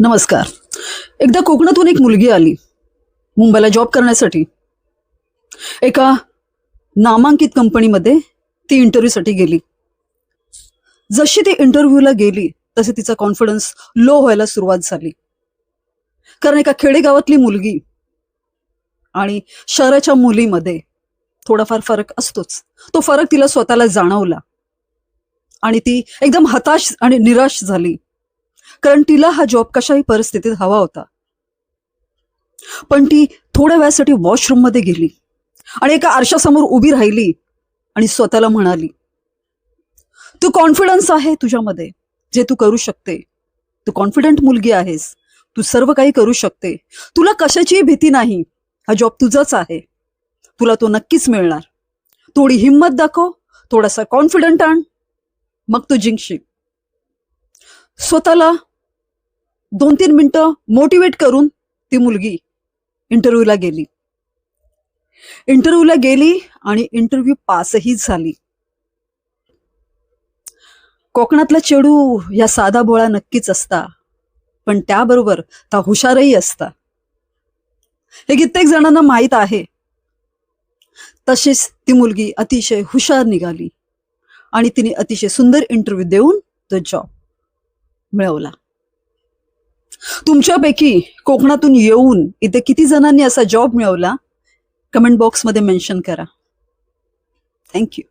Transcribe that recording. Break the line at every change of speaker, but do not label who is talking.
नमस्कार. एकदा कोकणातून एक मुलगी आली मुंबईला जॉब करण्यासाठी. एका नामांकित कंपनीमध्ये ती इंटरव्ह्यूसाठी गेली. जशी ती इंटरव्ह्यूला गेली तसे तिचा कॉन्फिडन्स लो व्हायला सुरुवात झाली. कारण एका खेडेगावातली मुलगी आणि शहराच्या मुलीमध्ये थोडाफार फरक असतोच. तो फरक तिला स्वतःला जाणवला आणि ती एकदम हताश आणि निराश झाली. कारण तिला हा जॉब कशाही परिस्थितीत हवा होता. पण ती थोड्या वेळासाठी वॉशरूम मध्ये गेली आणि एका आरशासमोर उभी राहिली आणि स्वतःला म्हणाली, तू कॉन्फिडन्स आहे तुझ्यामध्ये, जे तू करू शकते. तू कॉन्फिडंट मुलगी आहेस, तू सर्व काही करू शकते. तुला कशाचीही भीती नाही. हा जॉब तुझाच आहे, तुला तो नक्कीच मिळणार. थोडी हिंमत दाखव, थोडासा कॉन्फिडंट आण, मग तू जिंकशील. स्वतःला 2-3 मिनिटं मोटिवेट करून ती मुलगी इंटरव्ह्यूला गेली. इंटरव्ह्यूला गेली आणि इंटरव्ह्यू पासही झाली. कोकणातला चेडू या साधा भोळा नक्कीच असता, पण त्याबरोबर त्या हुशारही असता, हे कित्येक जणांना माहीत आहे. तशीच ती मुलगी अतिशय हुशार निघाली आणि तिने अतिशय सुंदर इंटरव्ह्यू देऊन तो जॉब मिळवला. तुमच्यापैकी कोकणातून येऊन इथे किती जणांनी असा जॉब मिळवला, कमेंट बॉक्समध्ये मेन्शन करा. थँक्यू.